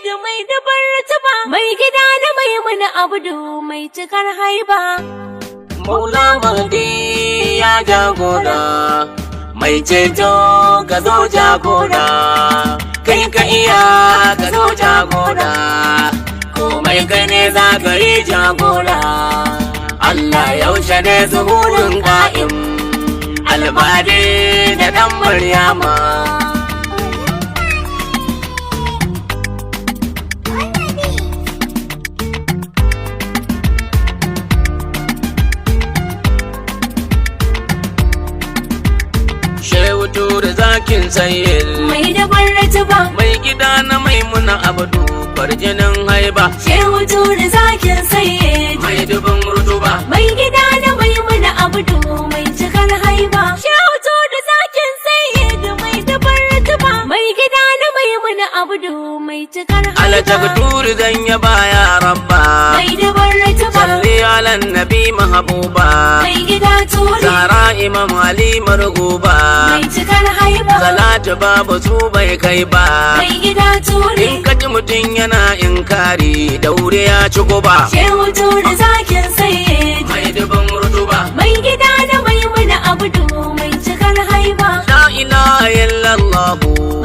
sayyid mai dubar rutuba, mai gida na Maimuna Abdu mai cikar haiba. Maula Mahdi ya jagora, mai ceto ka zo jagora, kai ka iya ka zo jagora, komai kai ne za ka yi jagora. Allah yaushe ne zuhurin ƙa'im, Almahdi da ɗan Maryama. Da zakin sayyid mai dabar rutuba, mai gida na Maimuna Abdu kwarjinin haiba. Shehu da zakin sayyid mai dubin rutuba, mai gida na Maimuna Abdu mai cikar haiba. Shehu da zakin sayyid mai dabar rutuba, mai gida na Maimuna Abdu mai cikar haiba. Aljagaturi zan yaba ya rabba, mai dabar rutuba, salli ala nabi mahabuba, mai gida turi Zahra Imam Ali marguba, mai cikar haiba. salatu babu su bai kai ba, mai gida turi in kaji mutum yana inkari daure ya ci guba. Shehu da zakin sayyid mai dubin rutuba, mai gida na Maimuna Abdu mai cikar haiba. la ilaha illallah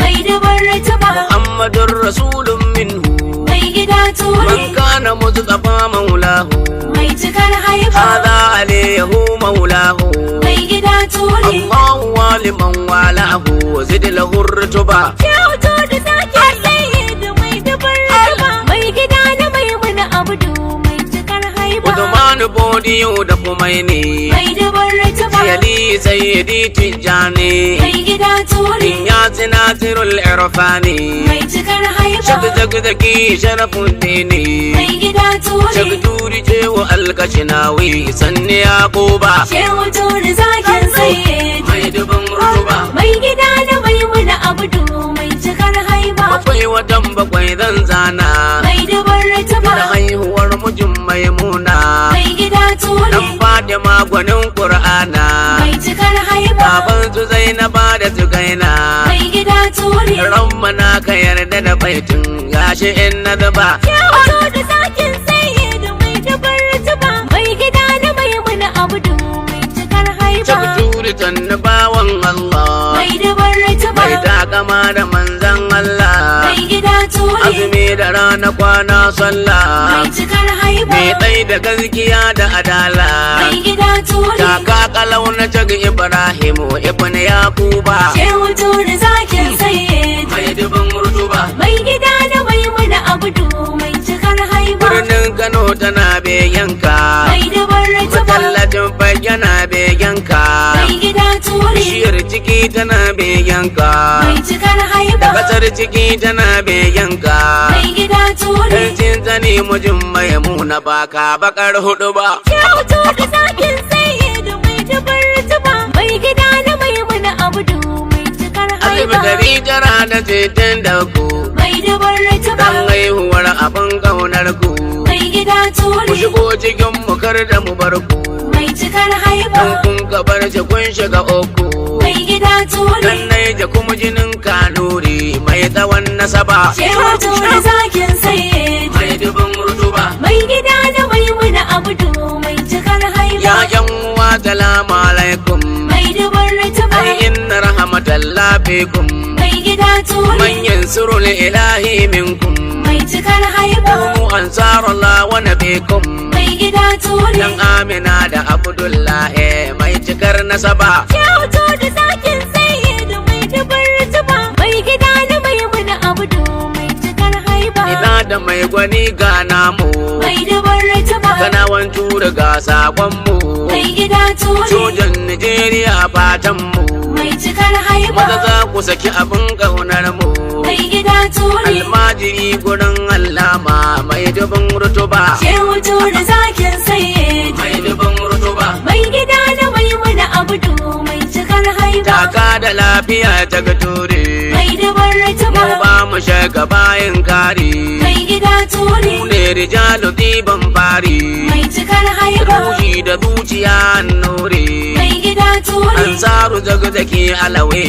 mai dabar rutuba, Muhammadur rasulun minhu, mai gida turi man kana mustafa maulahu, mai cikar haiba. hada alayhu maulahu, mai gida turi Allahu waliman walahu zid lahu rutuba. Shehu da zakin sayyid mai dabar rutuba, mai gida na Maimuna Abdu mai cikar haiba. Uthman bodiyo da kumaini, mai dabar rutuba, yali sayyidi tijani, mai gida turi ya sinasirul irfani, mai cikar haiba. shagzagzaki sharafuddini, mai gida turi shagturi cewa alkashinawi sanni yaquba. Shehu da zakin sayyid mai dubin rutuba, mai gida na Maimuna Abdu mai cikar haiba. bakwai watan bakwai zan zana, mai dabar rutuba, da haihuwar mijin Maimuna, mai gida turi dan Fatima gwanin Qur'ana, mai cikar haiba. baban su Zainaba da Zugaina, mai gida turi rammana ka yarda da baitin gashi in na zuba. Shehu da zakin sayyid mai dabar rutuba, mai gida na Maimuna Abdu mai cikar haiba. Shagturi tanni bawan Allah, mai dabar rutuba, mai takama da manzan Allah, mai gida turi azumi da rana kwana sallah, mai cikar haiba. mai tsai da gaskiya da adala, mai gida turi kaka kalau na jag Ibrahimu ibn Yakuba. Shehu da zakin sayyid mai dubin rutuba, mai gida na Maimuna Abdu mai cikar haiba. birnin Kano tana beyanka, mai dabar rutuba, masallacin fayyana beyanka, mai gida turi bishiyar ciki tana beyanka, mai cikar haiba. kasar ciki tana beyanka, mai gida turi sarkin zane mijin Maimuna baka bakar hudu ba. Shehu da zakin sayyid mai dabar rutuba, mai gida na Maimuna Abdu mai cikar haiba. Asibitari tara da ceton da ku, mai dabar rutuba, dan haihuwar abin kaunar ku, mai gida ku turi shigo cikin mu kar da mu bar ku, mai cikar haiba. dan kun gabar kun shiga uku, mai gida turi dan naija kuma jinin kanuri mai tsawon nasaba. Shehu da zakin sayyid mai dubin rutuba, mai gida na Maimuna Abdu mai cikar haiba. ya yan uwa salamu alaikum, mai dabar rutuba, ai inna rahmatallahi fikum, mai gida turi manyan surul ilahi minkum, mai cikar haiba. mu ansarullah wa nabikum, mai gida turi dan Amina da Abdullahi mai cikar nasaba. Shehu da zakin sayyid mai dabar rutuba, mai gida na Maimuna Abdu mai cikar haiba. Ina da mai gwani ga namu, mai dabar rutuba, kanawan tura ga sakonmu, mai gida turi sojan Nijeriya fatan mu, mai cikar haiba. maza za ku saki abin ƙaunar mu, mai gida turi almajiri gurin allama mai dubin rutuba. Shehu da zakin sayyid mai dubin rutuba, mai gida na Maimuna Abdu mai cikar haiba. taka da lafiya ta ga ture, mai dabar rutuba, mu ba mu shiga bayan kare, mai gida turi mu ne rijalu ɗiban fari, mai cikar haiba. ruhi da zuciya nure, mai gida turi ansaru zagzaki alawe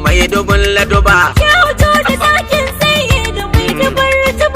mai dubin laduba. Shehu da zakin sayyid mai dabar rutuba,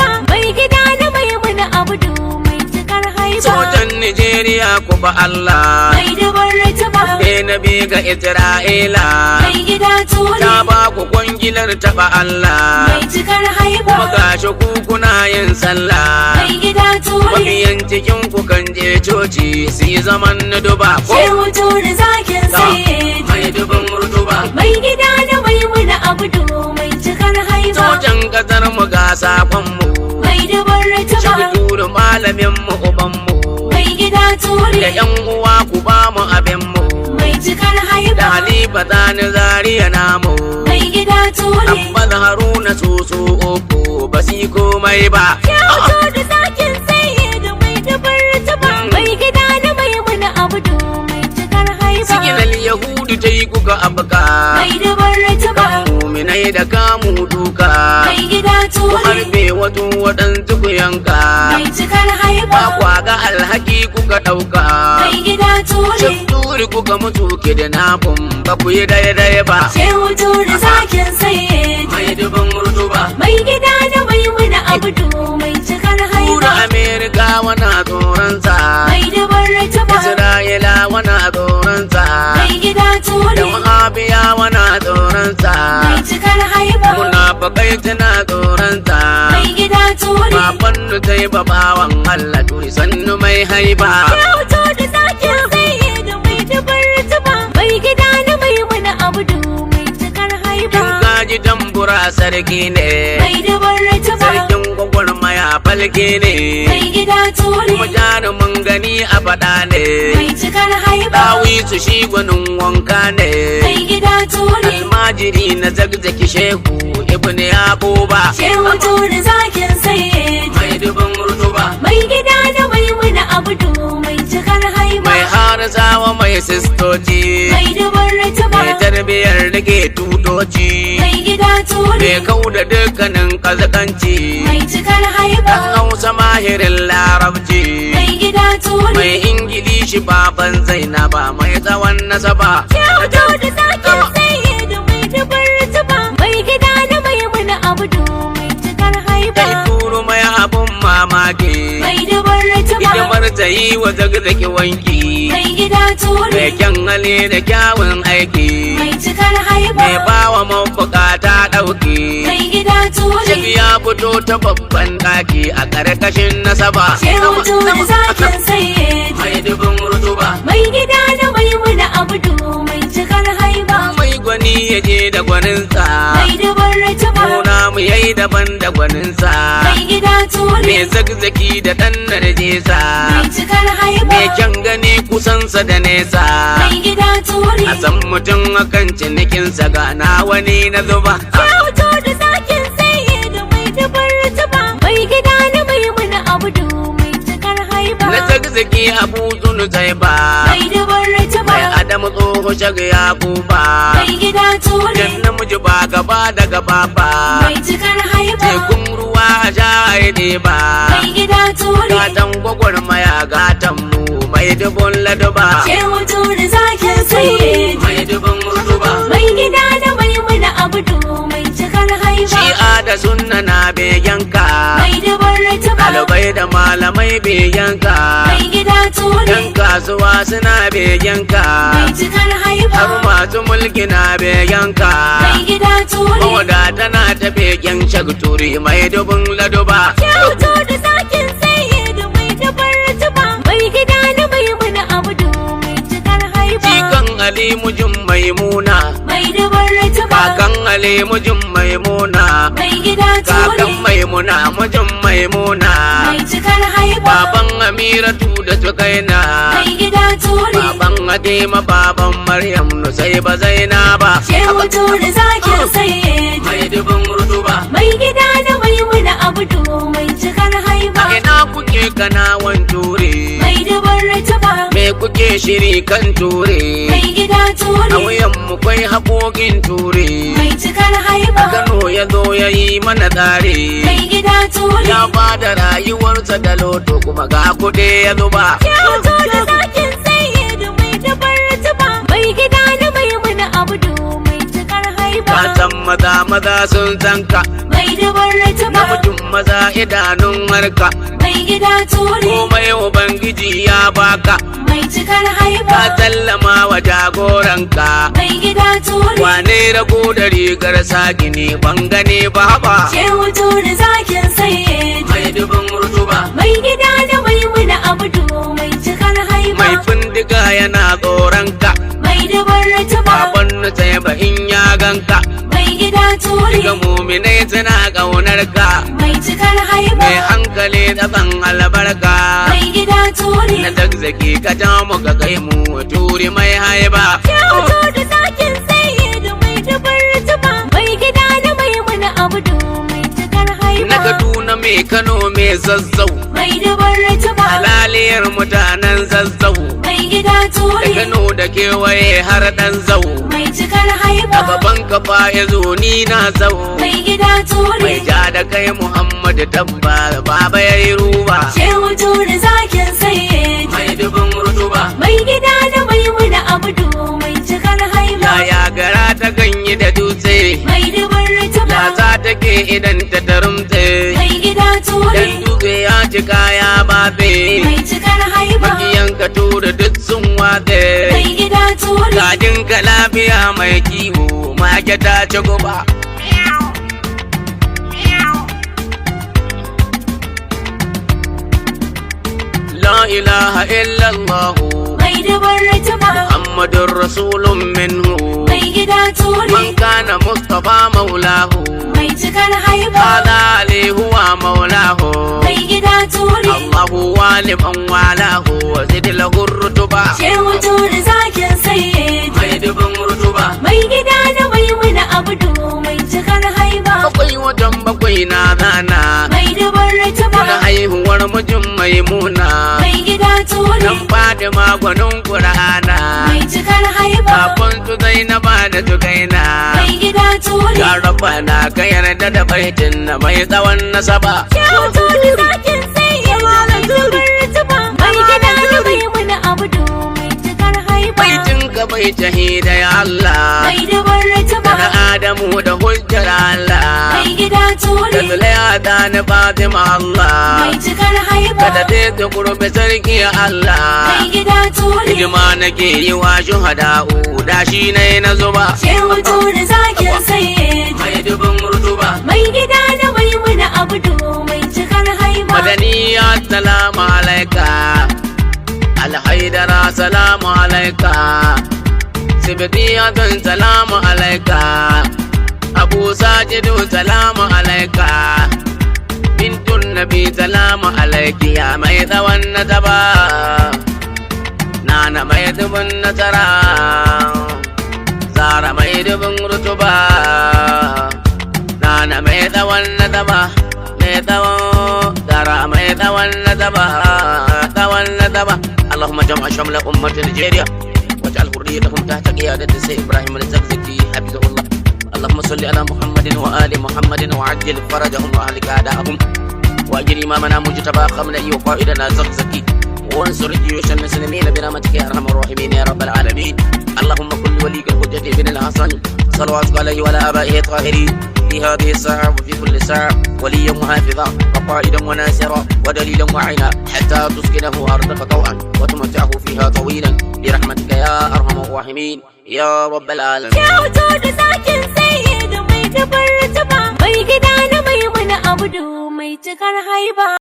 ku ba Allah. mai dubar rituba, Sai na bi ga Isra'ila. mai gida turi, Ta ba ku kwangilar taɓa Allah. mai cikar haiba, Kuma gashi ku kuna yin sallah. mai gida turi, Mabiyan cikin ku kan je coci su yi zaman duba. shehu turi zakin saye, Mai dubin rutuba. mai gida da mai muna abudu, mai cikar haiba, Sojan ƙasar mu ga sakon mu. mai dubar rituba, Shaguturu malamin mu uban mu. mai gida turi, Da ƴan uwa ku ba mu abin mu. mai cikar Da haiba, Halifa Sani Zariya namu. mai gida turi, Abbas Haruna Soso Oko ba su yi komai ba. shehu da zakin saye da mai dubar rituba, mai gida da mai muna abudu, mai cikar haiba, Siginal Yahudu ta yi kuka abuka. mai dubar rituba, Kan muminai da kamu duka. mai gida Ku turi, harbe wato waɗansu ku yanka. mai cikar haiba, Ba kwa ga alhaki kuka ɗauka. mai gida turi, Shafturi kuka mutu ke da nafin ba ku yi daya ba. shehu turi zakin saye, Mai dubin rutuba. mai gida da mai muna abudu, mai cikar Tura haiba, Amerika wana tsoronsa. mai dubar rituba, Isra'ila wana tsoronsa. mai gida Da turi, Wahabiya wana tsoronsa. mai cikar haiba, Munafakai tana tsoronsa. mai gida turi, Babannu sai babawan Allah to sannu mai haiba. shehu turi zakin saye da mai dubar rituba, mai gida da mai muna abudu, mai cikar haiba, In kaji tambura sarki ne. mai dubar rituba, Sarkin gwagwarmaya falke ne. mai gida turi, Kuma jarumin gani a faɗa ne. mai cikar haiba, Dawisu shi gwanin wanka ne. mai gida turi, Almajiri na zagzaki shehu ibn Yaquba. shehu turi zakin saye, Mai dubin rutuba. mai gida da mai muna abudu, mai cikar haiba, Mai harisawa mai sistoci. mai dubar rituba, Mai tarbiyar rike tutoci. mai gida turi, Mai kau da dukkanin kazakanci. mai cikar haiba, Dan Hausa mahirin larabci. mai gida turi, Mai Ingilishi baban Zainaba mai tsawon nasaba. shehu turi zakin saye da mai dubar rituba, mai gida da mai muna abudu, mai cikar haiba, Kai turu mai abun mamaki. mai dubar rituba, Hidimar ta yi wa zagzaki wanki. mai gida turi, Mai kyan hali da kyawun aiki. mai cikar haiba, Mai bawa mabukata ɗauki. mai gida turi, Shafi ya fito ta babban ɗaki a ƙarƙashin nasaba. shehu turi zakin saye, Mai dubin rutuba. mai gida da mai muna abudu, mai cikar haiba, Mai gwani ya je da gwaninsa. mai dubar rituba, Nuna mu yayi daban da gwaninsa. mai gida turi, Mai zagzaki da ɗan narjesa. mai cikar haiba, Mai kyan gani kusansa da nesa. mai gida turi, A san mutum akan cinikinsa gana wani na zuba. shehu turi zakin saye da mai dubar rituba, mai gida da mai muna abudu, mai cikar haiba, Na zagzaki abu zunu zai ba. mai dubar rituba, Mai Adamu tsoho shaga ya kuba. mai gida turi, Jan namiji ba gaba da gaba ba. mai cikar haiba, Tekun ruwa a sha ne ba. mai gida turi, Gatan gwagwarmaya gatan mu mai dubun laduba. shehu turi zakin saye, Mai dubun rutuba. mai gida da mai muna abudu, mai cikar haiba, Shi'a da sunna na beyanka. mai dubar rituba, Ɗalibai da malamai beyanka. mai gida turi, Yan kasuwa suna beyanka. mai cikar haiba, Har masu mulki na beyanka. mai gida turi, Mawadata na ta begen shagturi mai dubun laduba. shehu turi zakin saye da mai dubar rituba, mai gida da mai muna abudu, mai cikar haiba, Jikan Ali mujin maimuna. mai dubar rituba, Kakan Ali mujin maimuna. mai gida Kakan turi, maimuna mujin maimuna. mai cikar haiba, Baban Amiratu da Tukaina. mai gida turi, Baban Adema baban Maryam Nusai ba zaina ba. shehu turi zakin saye, Mai dubin rutuba. mai gida da mai muna abudu, mai cikar haiba, A ina kuke kanawan ture. mai dubar rituba, Me kuke shiri kan ture. mai gida A turi, wuyan mu kwai haƙoƙin ture. mai cikar haiba, Kano ya zo ya yi mana tsare. mai gida turi, Ya ba da rayuwarsa da loto kuma ga kuɗi ya zuba. shehu turi zakin saye da mai dubar rituba, mai gida da mai muna abudu, mai cikar haiba, Matan maza sun san ka. mai dubar rituba, Namijin maza idanun harka. mai gida ture Komai Ubangiji ya baka. mai cikar haiba Ka sallama wa jagoranka. mai gida ture Wane rago da rigar sagini ban gane ba ba. shehu ture zakin saye Mai dubin rutuba. mai gida da maimuna abdu mai cikar haiba Mai bindiga yana tsoronka. mai dabar ratuba Baban sai ba in ya ganka. mai gida ture Ga muminai suna ƙaunarka. mai cikar haiba Mai hankali tsakan albarka. mai gida ture Na zagzaki ka ja mu ka kai mu turi mai haiba. shehu ture zakin saye da mai dabar ratuba mai gida da maimuna abdu mai cikar haiba Na Kaduna mai Kano mai zazzau. mai dabar ratuba Halaliyar mutanen zazzau. mai gida Da ture Kano da kewaye har ɗan zau. mai cikar haiba A gaban kafa ya zo ni na zau. mai gida ture Mai ja da kai Muhammadu Dabba baba ya yi ruba. shehu ture zakin saye Mai dubin rutuba. mai gida da maimuna abdu mai cikar haiba Yaya gara ta ganye da dutse. mai dabar ratuba Ya za ta ke idan ta tarumtse. mai gida ture Dan dutse ya cika ya babe. mai cikar haiba Makiyan ka tura duk sun watse. mai gida ture Kajin ka lafiya mai kiwo mage ta ci guba. La ilaha illallah mai dabar ratuba Muhammadur Rasulun minhu. mai gida ture Man kana Mustafa maulahu. mai cikar haiba Hada Ali huwa maulahu. mai gida ture Allahu waliman walahu wa zid lahu rutuba. shehu ture zakin saye Mai dubin rutuba. mai gida da maimuna abdu mai cikar haiba Bakwai wajen bakwai na zana. mai dabar ratuba Na haihuwar mijin maimuna. mai gida ture Dan Fatima gwanin Qur'ana. mai cikar haiba Kafin su Zainaba da Tukaina. mai gida ture Ya Rabbana ka yarda da baitin na mai tsawon nasaba. shehu ture zakin saye mai dabar ratuba mai gida da maimuna abdu mai cikar haiba Baitin ka bai shahida ya Allah. mai dabar ratuba Na Adamu da hujjar Allah. mai gida Da ture Zulaiha ni Fatima Allah. mai cikar haiba Kada dai ta kurbe sarki Allah. mai gida ture Hidima nake yi wa shuhada'u da shi ne na zuba. shehu ture zakin saye Mai dubin rutuba. mai gida da maimuna abdu mai cikar haiba Madaniya salamu alaika. Alhaidara salamu alaika. Sibitiyatun salamu alaika. Abu Sajidu salamu alaika. Bintun Nabi salamu alaiki ya mai tsawon nasaba. Nana mai dubin nasara. Zara mai dubin rutuba. Nana mai tsawon nasaba. Mai tsawon Zara mai tsawon nasaba. Tsawon nasaba. اللهم جمع شمل أمة نيجيريا واجعل حريتهم تحت قيادة السيد إبراهيم الزقزقي حفظه الله. اللهم صل على محمد وآل محمد وعجل فرجهم وأهلك أعداءهم وأجل إمامنا مجتبى خملئي وقائدنا زقزقي وانصر جيوش المسلمين برحمتك يا أرحم الراحمين يا رب العالمين. اللهم كن وليك الحجة بن الحسن صلواتك عليه وعلى آبائه الطاهرين في هذه الساعة وفي كل ساعة وليا وحافظا وقائدا وناصرا ودليلا وعينا حتى تسكنه أرضك طوعا وتمتعه فيها طويلا برحمتك يا أرحم الراحمين يا رب العالمين. shehu ture zakin saye da mai dabar ratuba mai gida da maimuna abdu mai cikar haiba